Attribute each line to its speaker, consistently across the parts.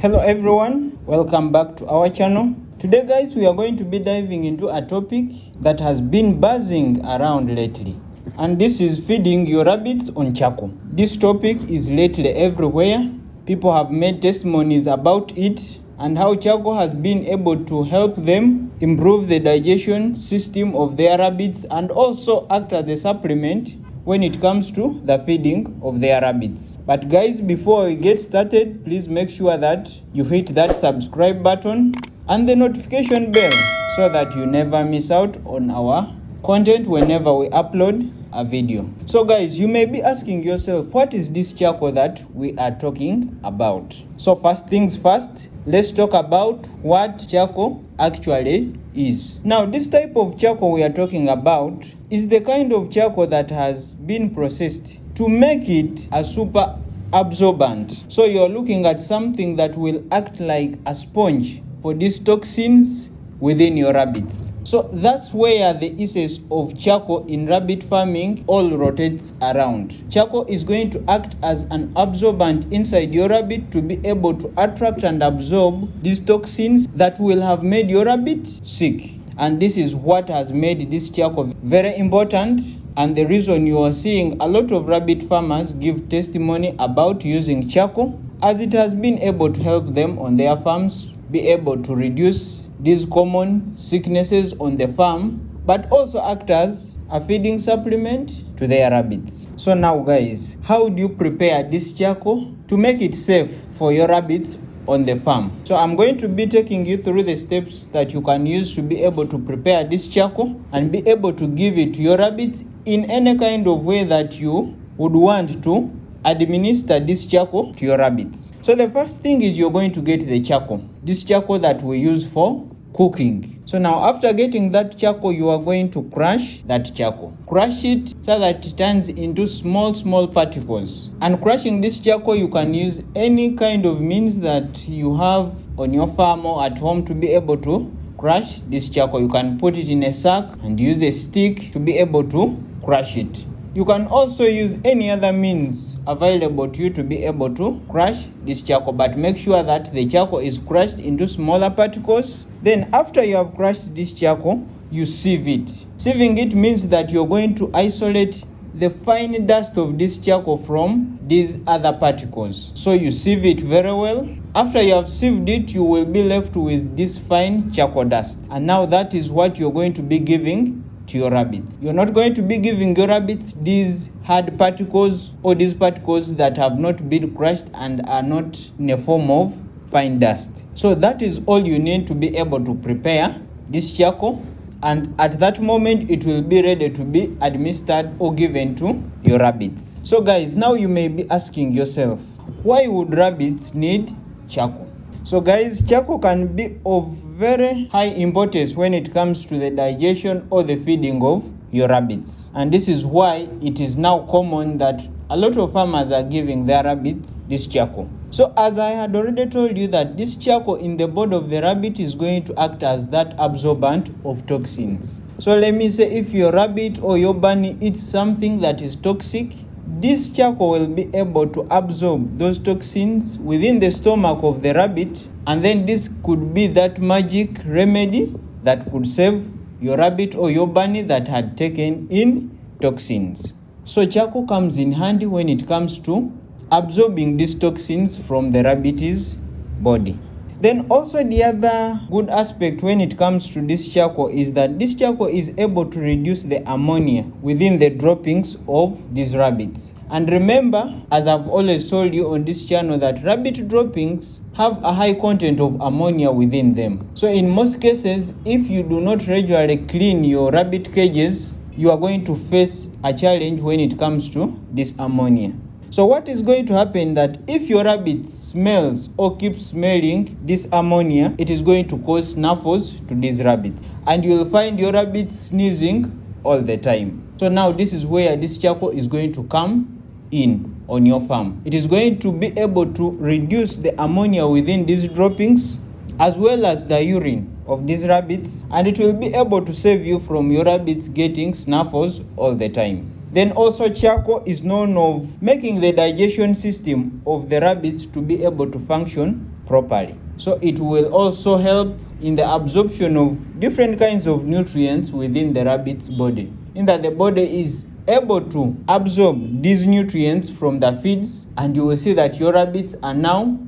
Speaker 1: Hello everyone, welcome back to our channel. Today guys, we are going to be diving into a topic that has been buzzing around lately, and this is feeding your rabbits on charcoal. This topic is lately everywhere. People have made testimonies about it and how charcoal has been able to help them improve the digestion system of their rabbits and also act as a supplement when it comes to the feeding of their rabbits. But guys, before we get started, please make sure that you hit that subscribe button and the notification bell so that you never miss out on our content whenever we upload a video. So guys, you may be asking yourself, what is this charcoal that we are talking about? So first things first, let's talk about what charcoal actually is. Now, this type of charcoal we are talking about is the kind of charcoal that has been processed to make it a super absorbent. So you're looking at something that will act like a sponge for these toxins within your rabbits. So that's where the essence of charcoal in rabbit farming all rotates around. Charcoal is going to act as an absorbent inside your rabbit to be able to attract and absorb these toxins that will have made your rabbit sick. And this is what has made this charcoal very important, and the reason you are seeing a lot of rabbit farmers give testimony about using charcoal, as it has been able to help them on their farms be able to reduce these common sicknesses on the farm, but also act as a feeding supplement to their rabbits. So now guys, how do you prepare this charcoal to make it safe for your rabbits on the farm? So I'm going to be taking you through the steps that you can use to be able to prepare this charcoal and be able to give it to your rabbits in any kind of way that you would want to administer this charcoal to your rabbits. So the first thing is you're going to get the charcoal, this charcoal that we use for cooking. So now after getting that charcoal, you are going to crush that charcoal. Crush it so that it turns into small particles. And crushing this charcoal, you can use any kind of means that you have on your farm or at home to be able to crush this charcoal. You can put it in a sack and use a stick to be able to crush it. You can also use any other means available to you to be able to crush this charcoal, but make sure that the charcoal is crushed into smaller particles. Then after you have crushed this charcoal, you sieve it. Sieving it means that you're going to isolate the fine dust of this charcoal from these other particles. So you sieve it very well. After you have sieved it, you will be left with this fine charcoal dust. And now that is what you're going to be giving to your rabbits. You're not going to be giving your rabbits these hard particles or these particles that have not been crushed and are not in a form of fine dust. So that is all you need to be able to prepare this charcoal, and at that moment it will be ready to be administered or given to your rabbits. So guys, now you may be asking yourself, why would rabbits need charcoal? So guys, charcoal can be of very high importance when it comes to the digestion or the feeding of your rabbits. And this is why it is now common that a lot of farmers are giving their rabbits this charcoal. So as I had already told you that this charcoal in the body of the rabbit is going to act as that absorbent of toxins. So let me say, if your rabbit or your bunny eats something that is toxic, this charcoal will be able to absorb those toxins within the stomach of the rabbit, and then this could be that magic remedy that could save your rabbit or your bunny that had taken in toxins. So charcoal comes in handy when it comes to absorbing these toxins from the rabbit's body. Then also the other good aspect when it comes to this charcoal is that this charcoal is able to reduce the ammonia within the droppings of these rabbits. And remember, as I've always told you on this channel, that rabbit droppings have a high content of ammonia within them. So in most cases, if you do not regularly clean your rabbit cages, you are going to face a challenge when it comes to this ammonia. So what is going to happen that if your rabbit smells or keeps smelling this ammonia, it is going to cause snuffles to these rabbits, and you will find your rabbit sneezing all the time. So now this is where this charcoal is going to come in on your farm. It is going to be able to reduce the ammonia within these droppings as well as the urine of these rabbits, and it will be able to save you from your rabbits getting snuffles all the time. Then also charcoal is known of making the digestion system of the rabbits to be able to function properly. So it will also help in the absorption of different kinds of nutrients within the rabbit's body, in that the body is able to absorb these nutrients from the feeds, and you will see that your rabbits are now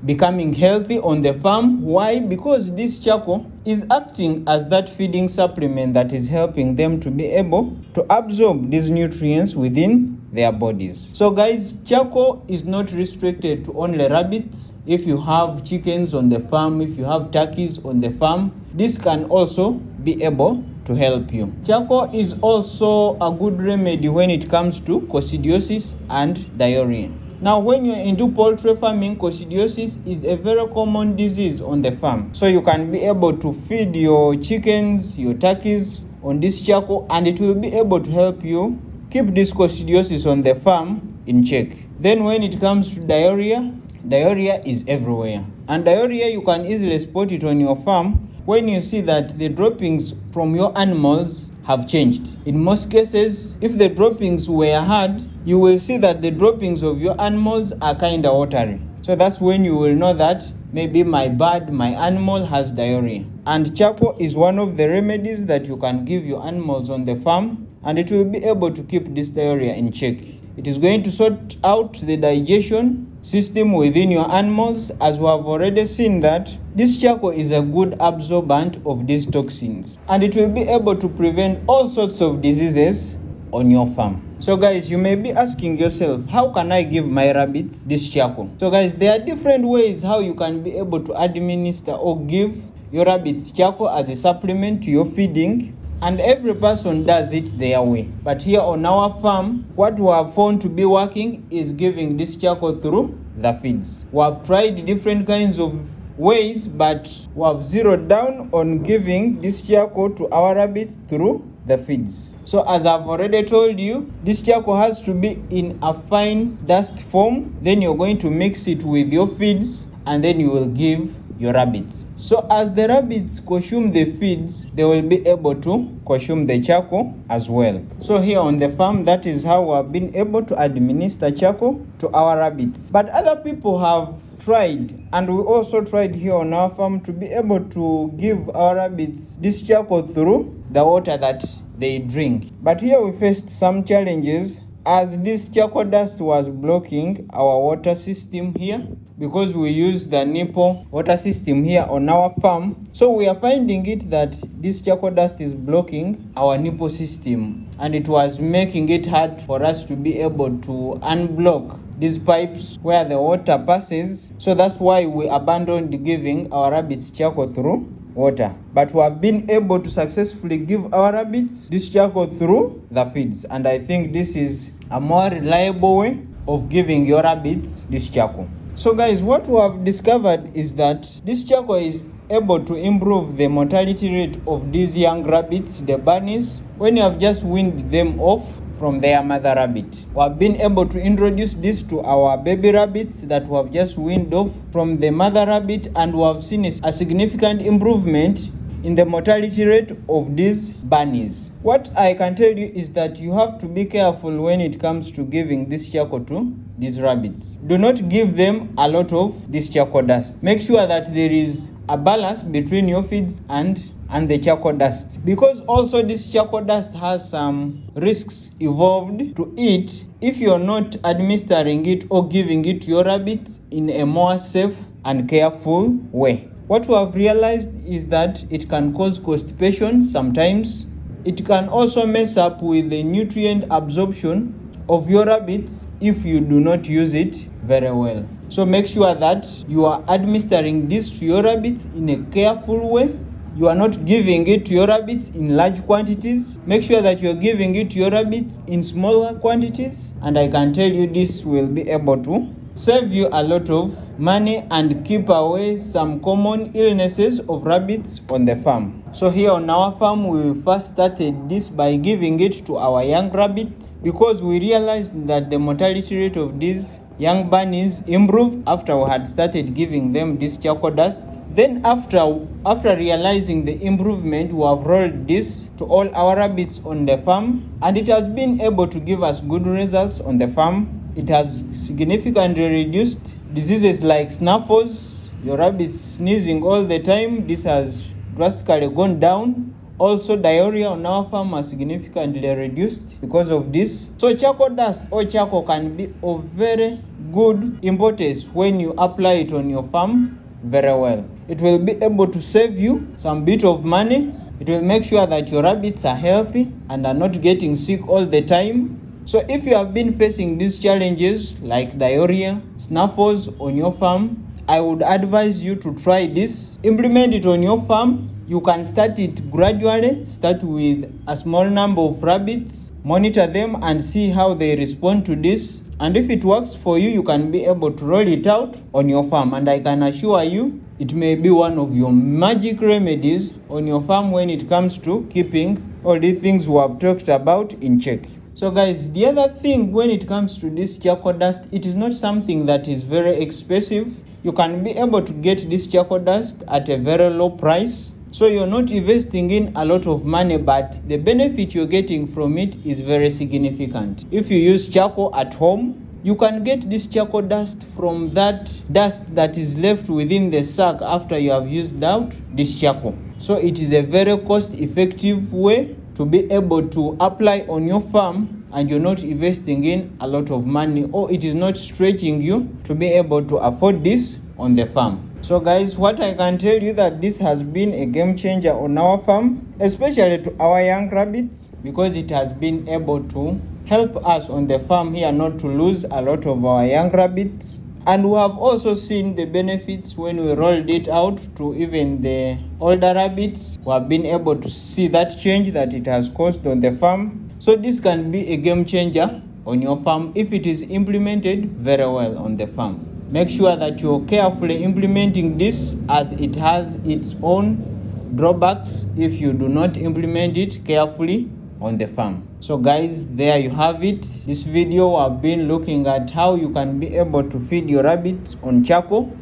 Speaker 1: becoming healthy on the farm. Why? Because this charcoal is acting as that feeding supplement that is helping them to be able to absorb these nutrients within their bodies. So guys, charcoal is not restricted to only rabbits. If you have chickens on the farm, if you have turkeys on the farm, this can also be able to help you. Charcoal is also a good remedy when it comes to coccidiosis and diarrhea. Now, when you're into poultry farming, coccidiosis is a very common disease on the farm. So you can be able to feed your chickens, your turkeys on this charcoal, and it will be able to help you keep this coccidiosis on the farm in check. Then when it comes to diarrhea, diarrhea is everywhere. And diarrhea, you can easily spot it on your farm when you see that the droppings from your animals have changed. In most cases, if the droppings were hard, you will see that the droppings of your animals are kind of watery. So that's when you will know that maybe my animal has diarrhea. And charcoal is one of the remedies that you can give your animals on the farm, and it will be able to keep this diarrhea in check. It is going to sort out the digestion system within your animals, as we have already seen that this charcoal is a good absorbent of these toxins, and it will be able to prevent all sorts of diseases on your farm. So guys, you may be asking yourself, how can I give my rabbits this charcoal? So guys, there are different ways how you can be able to administer or give your rabbits charcoal as a supplement to your feeding, and every person does it their way. But here on our farm, what we have found to be working is giving this charcoal through the feeds. We have tried different kinds of ways, but we have zeroed down on giving this charcoal to our rabbits through the feeds. So as I've already told you, this charcoal has to be in a fine dust form. Then you're going to mix it with your feeds, and then you will give your rabbits. So as the rabbits consume the feeds, they will be able to consume the charcoal as well. So here on the farm, that is how we have been able to administer charcoal to our rabbits. But other people have tried, and we also tried here on our farm, to be able to give our rabbits this charcoal through the water that they drink. But here we faced some challenges, as this charcoal dust was blocking our water system here, because we use the nipple water system here on our farm. So we are finding it that this charcoal dust is blocking our nipple system, and it was making it hard for us to be able to unblock these pipes where the water passes. So that's why we abandoned giving our rabbits charcoal through water. But we have been able to successfully give our rabbits this charcoal through the feeds, and I think this is a more reliable way of giving your rabbits this charcoal. So guys, what we have discovered is that this charcoal is able to improve the mortality rate of these young rabbits, the bunnies, when you have just weaned them off from their mother rabbit. We have been able to introduce this to our baby rabbits that we have just weaned off from the mother rabbit, and we have seen a significant improvement in the mortality rate of these bunnies. What I can tell you is that you have to be careful when it comes to giving this charcoal to these rabbits. Do not give them a lot of this charcoal dust. Make sure that there is a balance between your feeds and the charcoal dust, because also this charcoal dust has some risks involved to it if you're not administering it or giving it to your rabbits in a more safe and careful way. What we have realized is that it can cause constipation sometimes. It can also mess up with the nutrient absorption of your rabbits if you do not use it very well. So make sure that you are administering this to your rabbits in a careful way. You are not giving it to your rabbits in large quantities. Make sure that you are giving it to your rabbits in smaller quantities, and I can tell you this will be able to save you a lot of money and keep away some common illnesses of rabbits on the farm. So here on our farm, we first started this by giving it to our young rabbits, because we realized that the mortality rate of these young bunnies improved after we had started giving them this charcoal dust. Then after realizing the improvement, we have rolled this to all our rabbits on the farm, and it has been able to give us good results on the farm. It has significantly reduced diseases like snuffles, your rabbits sneezing all the time, this has drastically gone down. Also, diarrhea on our farm has significantly reduced because of this. So charcoal dust or charcoal can be of very good importance when you apply it on your farm very well. It will be able to save you some bit of money. It will make sure that your rabbits are healthy and are not getting sick all the time. So if you have been facing these challenges like diarrhea, snuffles on your farm, I would advise you to try this. Implement it on your farm. You can start it gradually. Start with a small number of rabbits, monitor them and see how they respond to this. And if it works for you, you can be able to roll it out on your farm. And I can assure you, it may be one of your magic remedies on your farm when it comes to keeping all the things we have talked about in check. So guys, the other thing when it comes to this charcoal dust, it is not something that is very expensive. You can be able to get this charcoal dust at a very low price. So you're not investing in a lot of money, but the benefit you're getting from it is very significant. If you use charcoal at home, you can get this charcoal dust from that dust that is left within the sack after you have used out this charcoal. So it is a very cost-effective way to be able to apply on your farm, and you're not investing in a lot of money, or it is not stretching you to be able to afford this on the farm. So guys, what I can tell you that this has been a game changer on our farm, especially to our young rabbits, because it has been able to help us on the farm here not to lose a lot of our young rabbits. And we have also seen the benefits when we rolled it out to even the older rabbits who have been able to see that change that it has caused on the farm. So this can be a game changer on your farm if it is implemented very well on the farm. Make sure that you're carefully implementing this, as it has its own drawbacks if you do not implement it carefully on the farm. So guys, there you have it. This video I've been looking at how you can be able to feed your rabbits on charcoal,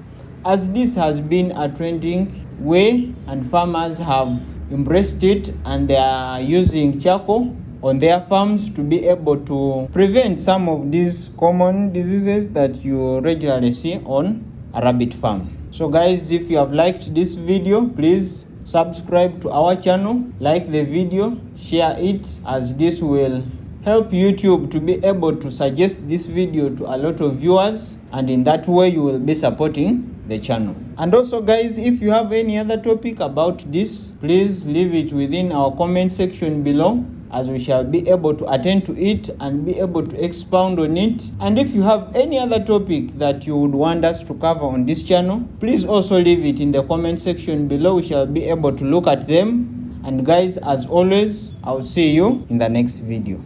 Speaker 1: as this has been a trending way and farmers have embraced it and they are using charcoal on their farms to be able to prevent some of these common diseases that you regularly see on a rabbit farm. So guys, if you have liked this video, please subscribe to our channel, like the video, share it, as this will help YouTube to be able to suggest this video to a lot of viewers, and in that way you will be supporting the channel. And also guys, if you have any other topic about this, please leave it within our comment section below, as we shall be able to attend to it and be able to expound on it. And if you have any other topic that you would want us to cover on this channel, please also leave it in the comment section below. We shall be able to look at them. And guys, as always, I'll see you in the next video.